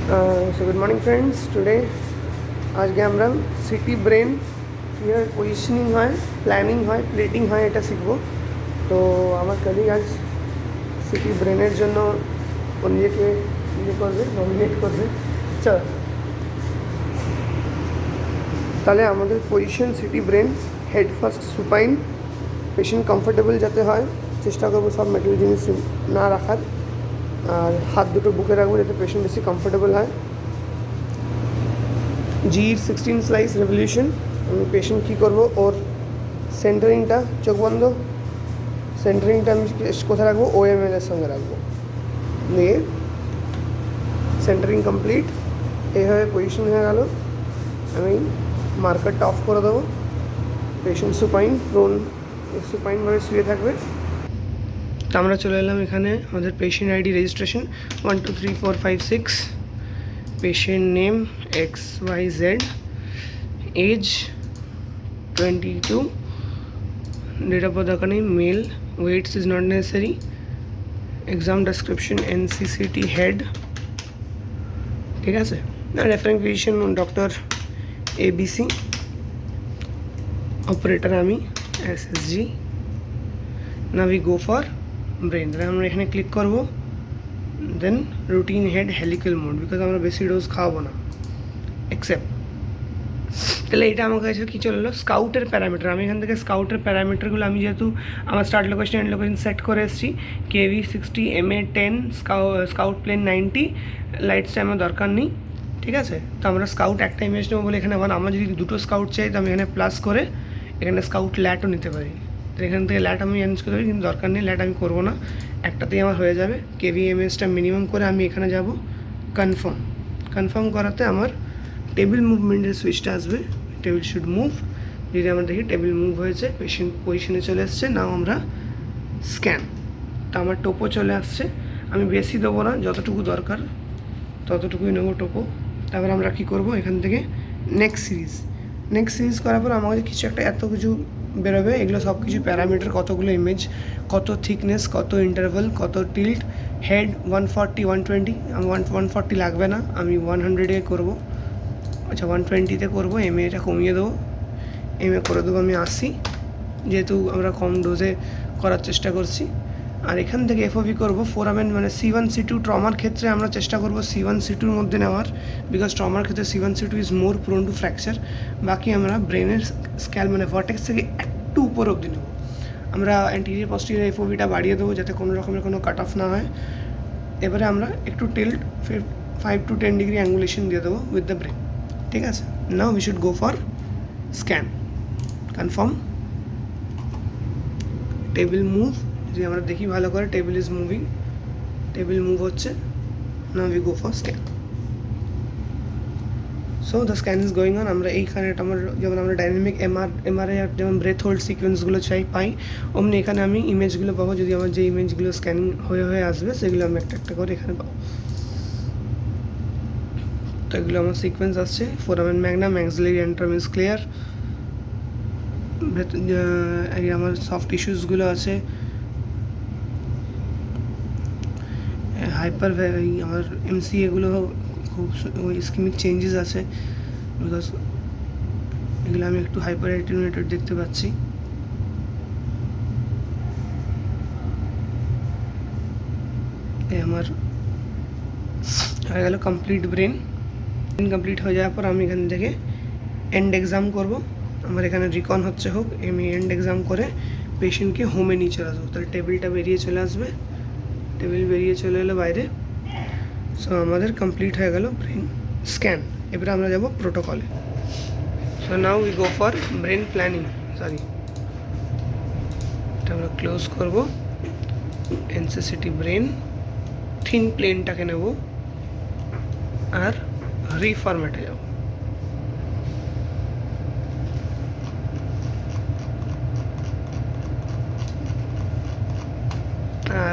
So good morning friends. Today আজকে আমরা city brain কীভাবে পজিশনিং হয়, প্ল্যানিং হয়, প্লেটিং হয় এটা শিখবো। তো আমার কলিগ আজ সিটি ব্রেনের জন্য ও নিজেকে করবে, নমিনেট করবে। চল তাহলে আমাদের position city brain, head first supine, patient comfortable যাতে হয় চেষ্টা করবো সব মেটাল জিনিস না রাখার, আর হাত দুটো বুকে রাখবো যাতে পেশেন্ট বেশি কমফোর্টেবল হয়। জির 16 স্লাইস রেভলিউশন, আমি পেশেন্ট কী করবো, ওর সেন্টারিংটা চোখ বন্ধ, সেন্টারিংটা আমি কোথায় রাখবো, OML এর সঙ্গে রাখবো। দিয়ে সেন্টারিং কমপ্লিট, এইভাবে পজিশন হয়ে গেল। আমি মার্কারটা অফ করে দেবো। পেশেন্ট সুপাইন, প্রোন সুপাইনভাবে শুয়ে থাকবে। তো আমরা চলে এলাম এখানে আমাদের patient ID registration 1 2 3 4 5 6, patient name XYZ, age 22, date of birth দরকার নেই, male, weights is not necessary, exam description NCCT head, ঠিক আছে। Referring physician doctor ABC, operator আমি SSG। না উই গো ফর ব্রেন। তাহলে আমরা এখানে ক্লিক করবো, then routine head helical mode, because আমরা বেশি ডোজ খাওয়াবো না, অ্যাকসেপ্ট। তাহলে এটা আমার কাছে কী চলে এলো, স্কাউটের প্যারামিটার। আমি এখান থেকে স্কাউটের প্যারামিটারগুলো আমি যেহেতু আমার start location end location set করে এসেছি, KV 60, MA 10, স্কাউট প্লেন 90, লাইটসটা আমার দরকার নেই, ঠিক আছে। তো আমরা স্কাউট একটা ইমেজ নেবো বলে এখানে আবার আমরা যদি দুটো স্কাউট চাই তো আমি এখানে প্লাস করে এখানে স্কাউট ল্যাটও নিতে পারি। তো এখান থেকে ল্যাট আমি ইউজ করতে পারি, কিন্তু দরকার নেই, ল্যাট আমি করবো না, একটাতেই আমার হয়ে যাবে। KV MSটা মিনিমাম করে আমি এখানে যাব কনফার্ম করাতে আমার টেবিল মুভমেন্টের সুইচটা আসবে, টেবিল শুড মুভ। যদি আমরা দেখি টেবিল মুভ হয়েছে, পেশেন্ট পজিশনে চলে এসছে, নাও আমরা স্ক্যান। তা আমার টোপো চলে আসছে, আমি বেশি দেবো না, যতটুকু দরকার ততটুকুই নেবো টোপো। তারপর আমরা কী করবো, এখান থেকে নেক্সট সিরিজ করার পর আমাদের কিছু একটা এত কিছু বেরোবে, এগুলো সব কিছু প্যারামিটার, কতগুলো ইমেজ, কত থিকনেস, কত ইন্টারভাল, কত টিল্ট, হেড 140 120, আমি 140 লাগবে না, আমি 100-এ করবো, আচ্ছা 120-তে করবো। MA-টা কমিয়ে দেবো, MA করে দেবো আমি 80, যেহেতু আমরা কম ডোজে করার চেষ্টা করছি। আর এখান থেকে FOV করবো ফোরামেন, মানে C1 C2। ট্রমার ক্ষেত্রে আমরা চেষ্টা করবো C1 C2-র মধ্যে নেওয়ার, বিকজ ট্রমার ক্ষেত্রে C1 C2 is more prone two fracture. বাকি আমরা ব্রেনের স্ক্যাল মানে ভার্টেক্স থেকে একটু উপর অবধি নেবো। আমরা অ্যান্টিরিয়র পস্টিরিয়র FOV-টা বাড়িয়ে দেবো যাতে কোনো রকমের কোনো কাট অফ না হয়। এবারে আমরা একটু টিল্ট 5 to 10 ডিগ্রি অ্যাঙ্গুলেশন দিয়ে দেবো উইথ দ্য ব্রেন, ঠিক আছে। Now we should go for scan. Confirm, table move, যদি আমরা দেখি ভালো করে, table is moving, table move হচ্ছে। Now we go for scan. So the scan is going on. আমরা এইখানে আমার যেমন আমরা ডাইনামিক MRI যেমন ব্রেথ হোল্ড সিকোয়েন্সগুলো পাই, অমনি এখানে আমি ইমেজগুলো পাবো। যদি আমার যে ইমেজগুলো স্ক্যানিং হয়ে আসবে সেগুলো আমি একটা একটা করে এখানে পাবো। তো এগুলো আমার সিকোয়েন্স আসছে, foramen magnum, maxillary antrum is clear, আমার সফট টিস্যুসগুলো আছে, হাইপার আমার MCA-গুলো খুব স্কিমিক চেঞ্জেস আছে, বিকজ এগুলো আমি একটু হাইপার অ্যাটেনুয়েটেড দেখতে পাচ্ছি। আমার হয়ে গেল কমপ্লিট ব্রেন কমপ্লিট হয়ে যাওয়ার পর আমি এখান থেকে এন্ড এক্সাম করব। আমার এখানে রিকন হচ্ছে হোক, আমি এন্ড এক্সাম করে পেশেন্টকে হোমে নিয়ে চলে আসবো। তাহলে টেবিলটা বেরিয়ে চলে আসবে, টেবিল বেরিয়ে চলে এলো বাইরে। সো আমাদের কমপ্লিট হয়ে গেল ব্রেন স্ক্যান। এবারে আমরা যাব প্রোটোকলে। So now we go for brain planning. এটা আমরা ক্লোজ করব। NCCT ব্রেন থিন প্লেনটাকে নেব আর রিফরম্যাটে যাব।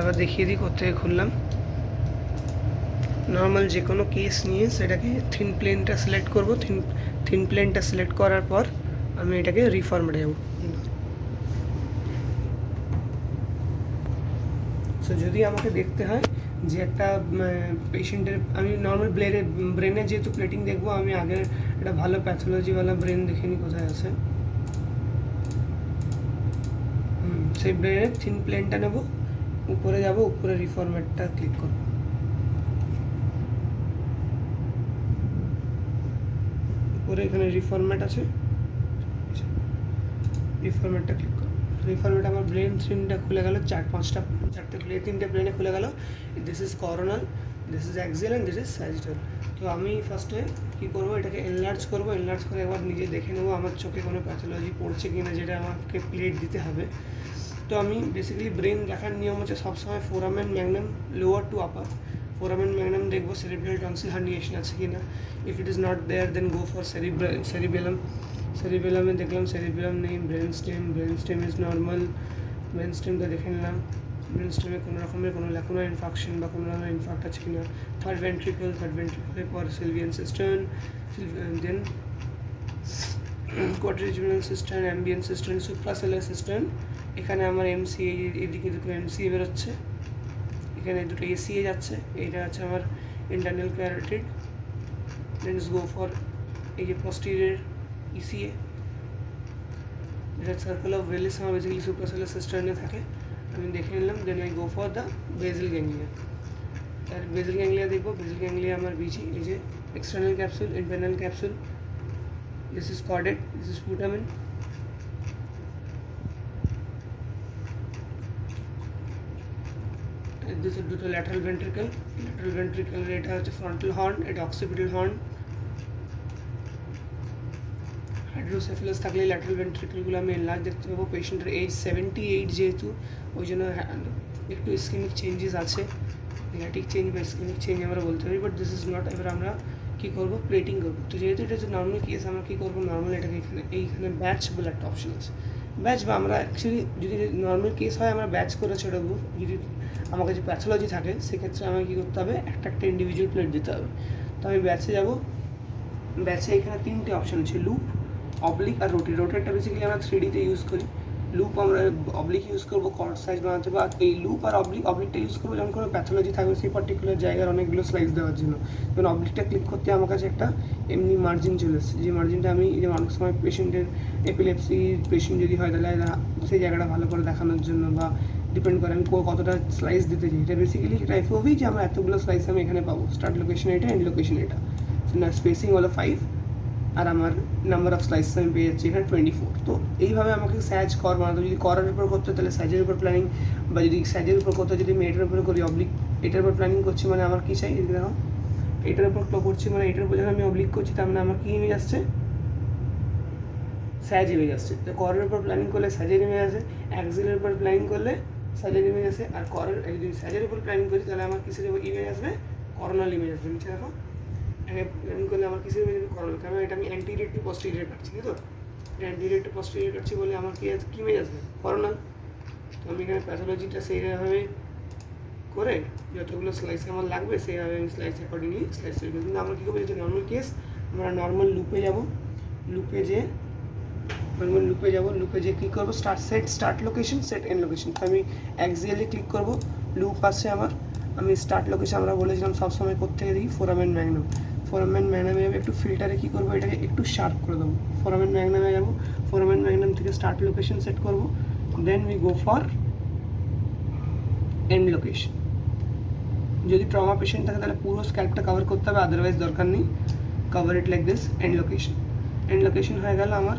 এবার দেখিয়ে দিই কোথেকে খুললাম। নর্মাল যে কোনো কেস নিয়ে সেটাকে থিন প্লেনটা সিলেক্ট করব। থিন প্লেনটা সিলেক্ট করার পর আমি এটাকে রিফরম্যাটে যাব। সো যদি আমাকে দেখতে হয় যে একটা পেশেন্টের আমি নর্মাল ব্রেনে যেহেতু প্লেটিং দেখবো, আমি আগের একটা ভালো প্যাথোলজিওয়ালা ব্রেন দেখে নিই কোথায় আছে। সেই ব্রেনের থিন প্লেনটা নেব, উপরে যাব, উপরে রিফরম্যাটটা ক্লিক করব। উপরে এখানে রিফরম্যাট আছে, রিফরম্যাটটা ক্লিক করব। রিফরম্যাট আমার ব্রেন থিনটা খুলে গেল, চারটে প্লেন, তিনটে প্লেনে খুলে গেল। This is coronal, this is axial and this is sagittal. তো আমি ফার্স্টে কী করবো, এটাকে এনলার্জ করবো। এনলার্জ করে একবার নিজে দেখে নেবো আমার চোখে কোনো প্যাথোলজি পড়ছে কি না, যেটা আমাকে প্লেট দিতে হবে। তো আমি বেসিক্যালি ব্রেন দেখার নিয়ম হচ্ছে সবসময় foramen magnum lower to upper. Foramen magnum দেখবো সেরিব্রাল টনসিল হার্নিয়েশন আছে কি না। If it is not there then go for cerebellum. সেরিবেলামে দেখলাম সেরিবেলাম নেই। Brain stem is normal, brain স্টেমটা দেখে নিলাম। ব্রেন স্টেমে কোনো রকমের কোনো ল্যাকুনা ইনফাকশন বা কোনো রকমের ইনফাক্ট আছে কি না। থার্ড ভেন্ট্রিকলের পর সিলভিয়ান সিস্টার্ন, দেন কোয়াড্রিজুনাল সিস্টার্ন, অ্যাম্বিয়েন্ট সিস্টার্ন, সুপ্রাসেলার সিস্টার্ন। এখানে আমার এমসিএ, এদিকে দুটো এমসিএ বেরোচ্ছে, এখানে দুটো এসিএ যাচ্ছে। এইটা আছে আমার internal carotid. Let's go for এই যে পোস্টেরিয়র ইসিএ, এটা সার্কেল অফ ওয়েলিস আমার বেসিক্যালি সুপ্রাসেলার সিস্টার্নে থাকে। আমি দেখে নিলাম। Then I go for the basal ganglia. আর বেজিল গ্যাংলিয়া দেখবো। বেজিল গ্যাংলিয়া আমার বিজি, এই যে external capsule, internal capsule. This is caudate, this is putamen. This is দুটো ল্যাটারাল ভেন্ট্রিকল। ল্যাটারাল ভেন্ট্রিকল এটা হচ্ছে ফ্রন্টাল হর্ন, এটা অক্সিপিটাল হর্ন। হাইড্রোসেফালাস থাকলে ল্যাটারাল ভেন্ট্রিকলগুলো আমি এনলার্জ দেখতে পাবো। পেশেন্টের এজ 78 যেহেতু, ওই জন্য একটু ইসকেমিক চেঞ্জেস আছে, ল্যাটিক চেঞ্জ বা ইসকেমিক চেঞ্জ আমরা বলতে পারি, বাট দিস ইজ নট। এবার আমরা কী করবো, প্লেটিং করবো। তো যেহেতু এটা হচ্ছে নর্মাল কেস, আমরা কী করবো, নর্মাল এটাকে এইখানে ব্যাচ বলে একটা অপশন আছে। ব্যাচ বা আমরা অ্যাকচুয়ালি যদি নর্মাল কেস হয় আমরা ব্যাচ করে ছেড়েবো। যদি আমার কাছে প্যাথোলজি থাকে সেক্ষেত্রে আমাকে কী করতে হবে, একটা ইন্ডিভিজুয়াল প্লেট দিতে হবে। তো আমি ব্যাচে যাবো। ব্যাচে এখানে তিনটে অপশন আছে, লুপ, অবলিক আর রোটেট। রোটেটটা বেসিক্যালি আমরা 3Dতে ইউজ করি। লুপ আমরা অবলিক ইউজ করবো কর্ড সাইজ বানাতে, বা এই লুপ আর অবলিকটা ইউজ করবো যখন কোনো প্যাথোলজি থাকবে সেই পার্টিকুলার জায়গার অনেকগুলো স্লাইস দেওয়ার জন্য। যখন অবলিকটা ক্লিক করতে আমার কাছে একটা এমনি মার্জিন চলে এসেছে, যে মার্জিনটা আমি যে অনেক সময় পেশেন্টের এপিলেপসি পেশেন্ট যদি হয় তাহলে সেই জায়গাটা ভালো করে দেখানোর জন্য, বা ডিপেন্ড করে আমি কতটা স্লাইস দিতে চাই। এটা বেসিক্যালি এটা এফওভি, যে আমরা এতগুলো স্লাইস আমি এখানে পাবো। স্টার্ট লোকেশন এটা, এন্ড লোকেশন এটা। না স্পেসিং হলো 5, আর আমার নাম্বার অফ স্লাইসেস আমি পেয়ে যাচ্ছি এখানে 24। তো এইভাবে আমাকে স্যাজ কর বানাতে, যদি করার উপর করতে তাহলে স্যাজের উপর প্ল্যানিং, বা যদি স্যাজের উপর করতে যদি আমি এটার উপরে করি অবলিক, এটার উপর প্ল্যানিং করছি মানে আমার কী চাই, দেখো এটার উপর করছি মানে এটার উপর যখন আমি অবলিক করছি তার মানে আমার কী ইমেজ আসছে, স্যাজ ইমেজ আসছে। তো করের উপর প্ল্যানিং করলে স্যাজের ইমেজ আসে, অ্যাক্সিলের উপর প্ল্যানিং করলে স্যাজের ইমেজ আসে। আর করের যদি স্যাজের উপর প্ল্যানিং করি তাহলে আমার কিসের ইমেজ আসবে, করোনাল ইমেজ আসবে। নিচে দেখো প্ল্যানিং করলে আমার কিসের ইমেজ আসবে, করোনাল। কারণ এটা আমি অ্যান্টিরিয়র টু পস্টেরিয়র কাটছি, তাই তো অ্যান্টিরিয়র টু পস্টেরিয়র কাটছি বলে আমার কী ইমেজ আসবে, করোনাল। তো আমি এখানে প্যাথোলজিটা সেইভাবে করে যতগুলো স্লাইস আমার লাগবে সেইভাবে আমি স্লাইস অ্যাকর্ডিংলি স্লাইস তৈরি করি। কিন্তু আমরা কী করবো, যেহেতু নর্মাল কেস, আমরা নর্মাল লুপে যাব। লুপে যে কী করবো, start location, set end location. তো আমি অ্যাক্সিয়ালি ক্লিক করবো, লুপ আসছে আমার। আমি স্টার্ট লোকেশন আমরা বলেছিলাম সবসময় কোত্থেকে দিই, ফোরামেন ম্যাগনামে যাবো। একটু ফিল্টারে কী করবো, এটাকে একটু শার্প করে দেবো। ফোরামেন ম্যাগনামে যাবো, ফোরামেন ম্যাগনাম থেকে স্টার্ট লোকেশন সেট করবো। Then we go for end location. যদি ট্রমা পেশেন্ট থাকে তাহলে পুরো স্ক্যাল্পটা কভার করতে হবে, আদারওয়াইজ দরকার নেই। Cover it like this, end location হয়ে গেল আমার।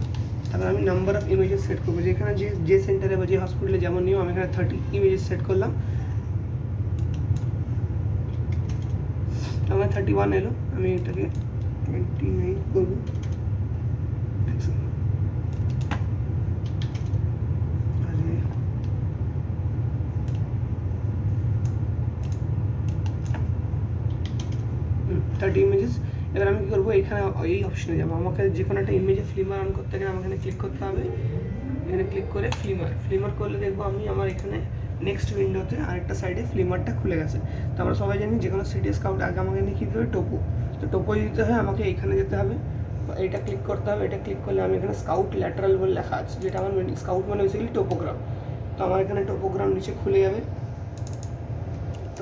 তারপর আমি নাম্বার অফ ইমেজেস সেট করবো, যেখানে যে সেন্টারে বা যে হসপিটালে যেমন নিয়ম, আমি এখানে 30 ইমেজেস সেট করলাম। আমার 31 এলো, আমি এটাকে 29 করবো। ইমেজেস। এবার আমি কী করবো, এখানে এই অপশনে যাবো। আমাকে যে কোনো একটা ইমেজে ফ্লিমার অন করতে গেলে আমাকে এখানে ক্লিক করতে হবে। এখানে ক্লিক করে ফ্লিমার করলে দেখবো আমি আমার এখানে নেক্সট উইন্ডোতে আরেকটা সাইডে ফ্লিমারটা খুলে গেছে। তো আমরা সবাই জানি যে কোনো সিটি স্কাউট আগে আমাকে নিয়ে কী দিতে হবে, টোপো। তো টোপো দিতে হয় আমাকে এইখানে যেতে হবে, এটা ক্লিক করতে হবে। এটা ক্লিক করলে আমি এখানে স্কাউট ল্যাটারাল বলে লেখা আছে, যেটা আমার স্কাউট মানে বেসিক্যালি টোপোগ্রাম। তো আমার এখানে টোপোগ্রাম নিচে খুলে যাবে।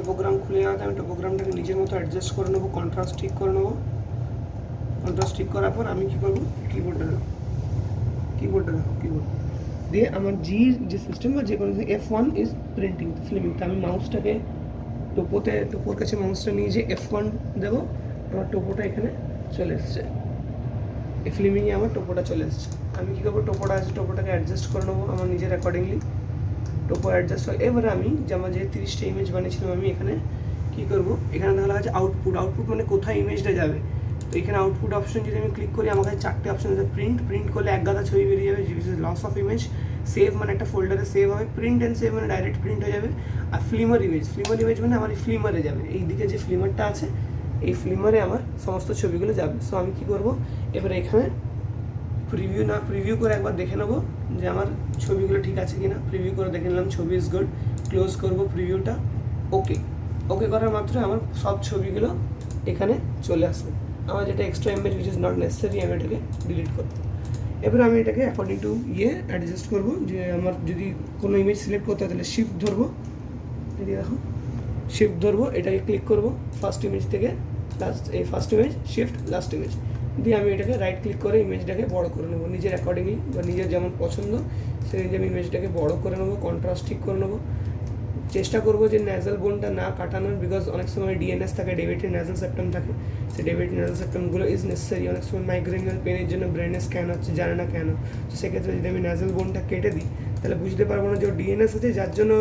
টোপোগ্রাম খুলে যাওয়াতে আমি টোপোগ্রামটাকে নিজের মতো অ্যাডজাস্ট করে নেবো, কন্ট্রাস্ট ঠিক করে নেবো। কন্ট্রাস্ট ঠিক করার পর আমি কী করবো, কিবোর্ডটা কিবোর্ড দিয়ে আমার জি যে সিস্টেম বা যে কোনো F1 ইজ প্রিন্টিং ফিল্মিং, তো আমি মাউসটাকে টোপোর কাছে মাউসটা নিয়ে যে F1 দেবো, আমার টোপোটা এখানে চলে এসছে, এই ফিল্মিংয়ে আমার টোপোটা চলে এসছে। আমি কী করবো, টোপোটাকে অ্যাডজাস্ট করে নেবো আমার নিজের অ্যাকর্ডিংলি। টোপো অ্যাডজাস্ট হয়। এবারে আমি যে আমার যে 30টা ইমেজ বানিয়েছিলাম, আমি এখানে কী করবো, এখানে দেখা আছে আউটপুট মানে কোথায় ইমেজটা যাবে। তো এখানে আউটপুট অপশন যদি আমি ক্লিক করি, আমার কাছে 4টে অপশন আছে। প্রিন্ট করলে এক গাদা ছবি বেরিয়ে যাবে, which is loss of image. Save মানে একটা ফোল্ডারে সেভ হবে, প্রিন্ট অ্যান্ড সেভ মানে ডাইরেক্ট প্রিন্ট হয়ে যাবে। আর ফ্লিমার ইমেজ মানে আমার এই ফ্লিমারে যাবে, এই দিকে যে ফ্লিমারটা আছে এই ফ্লিমারে আমার সমস্ত ছবিগুলো যাবে। সো আমি কী করবো, এবারে এখানে প্রিভিউ করে একবার দেখে নেবো যে আমার ছবিগুলো ঠিক আছে কিনা। প্রিভিউ করে দেখে নিলাম, ছবি ইজ গুড। ক্লোজ করবো প্রিভিউটা, ওকে করার মাত্র আমার সব ছবিগুলো এখানে চলে আসবে। আমার যেটা extra image which is not necessary, আমি এটাকে ডিলিট করবো। এবার আমি এটাকে অ্যাকর্ডিং টু অ্যাডজাস্ট করবো। যে আমার যদি কোনো ইমেজ সিলেক্ট করতে হয় তাহলে শিফট ধরবো, দেখো শিফট ধরবো, এটাকে ক্লিক করবো ফার্স্ট ইমেজ থেকে লাস্ট, এই first image shift last image দিয়ে আমি এটাকে রাইট ক্লিক করে ইমেজটাকে বড় করে নেবো নিজের অ্যাকর্ডিংলি, বা নিজের যেমন পছন্দ সেই অনুযায়ী আমি ইমেজটাকে বড় করে নেবো, কন্ট্রাস্ট ঠিক করে নেবো। চেষ্টা করবো যে ন্যাজাল বোনটা না কাটানোর, বিকজ অনেক সময় ডিএনএস থাকে, ডেভিটেড ন্যাজাল সেপ্টাম থাকে, সেই ডেভিটেড ন্যাজাল সেপ্টামগুলো ইজ নেসেসারি। অনেক সময় মাইগ্রেনাল পেনের জন্য ব্রেনে স্ক্যান হচ্ছে, জানে না কেন। তো সেক্ষেত্রে যদি আমি ন্যাজাল বোনটা কেটে দিই তাহলে বুঝতে পারবো না যে ওর ডিএনএস আছে, যার জন্য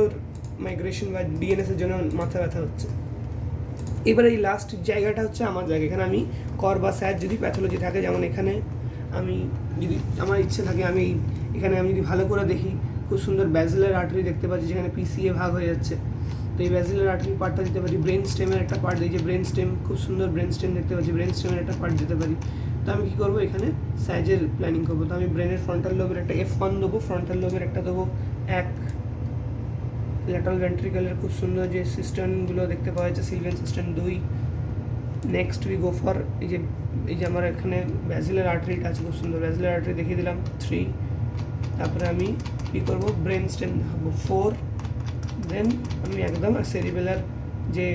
মাইগ্রেশন বা ডিএনএসের জন্য মাথা ব্যথা হচ্ছে। এবার এই লাস্ট জায়গাটা হচ্ছে আমার জায়গা, এখানে আমি কর বা স্যাজ যদি প্যাথোলজি থাকে, যেমন এখানে আমি যদি আমার ইচ্ছে থাকে, আমি এখানে আমি যদি ভালো করে দেখি, খুব সুন্দর ব্যাজিলার আর্টারি দেখতে পাচ্ছি যেখানে পিসিএ ভাগ হয়ে যাচ্ছে। তো এই ব্যাজিলার আর্টারি পার্টটা দিতে পারি, ব্রেন স্টেমের একটা পার্ট দিই, যে ব্রেন স্টেম খুব সুন্দর ব্রেন স্টেম দেখতে পাচ্ছি, ব্রেন স্টেমের একটা পার্ট দিতে পারি। তো আমি কী করবো, এখানে স্যাজের প্ল্যানিং করবো। তো আমি ব্রেনের ফ্রন্টাল লোবের একটা F1 দেবো, ফ্রন্টাল লোবের একটা দেবো 1, ল্যাটারাল ভেন্ট্রিকলের খুব সুন্দর যে সিস্টেমগুলো দেখতে পাওয়া যাচ্ছে, sylvian system 2। Next we go for এই যে আমার এখানে ব্যাজিলার আর্টারিটা আছে, খুব সুন্দর ব্যাজিলার আর্টারি দেখিয়ে দিলাম 3। তারপরে আমি কী করবো, ব্রেন স্টেম দেখাবো 4। দেন আমি একদম সেরিবেলার যে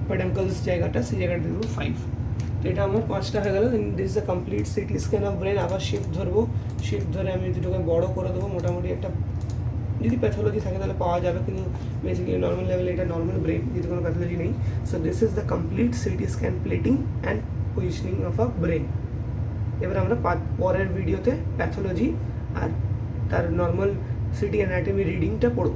পেডাঙ্কলস জায়গাটা, সেই জায়গাটা দেবো 5। তো এটা আমার 5টা হয়ে গেল। Then this is the complete CT scan of brain. আবার শিফট ধরবো, শিফট ধরে আমি দুটোকে বড় করে দেবো, মোটামুটি একটা যদি প্যাথোলজি থাকে তাহলে পাওয়া যাবে, কিন্তু বেসিক্যালি নর্মাল লেভেলে এটা নর্মাল ব্রেন, যদি কোনো প্যাথোলজি নেই। So this is the complete CT scan plating and positioning of a brain. এবার আমরা পরের ভিডিওতে প্যাথোলজি আর তার নর্মাল সিটি অ্যানাটমি রিডিংটা পড়ব।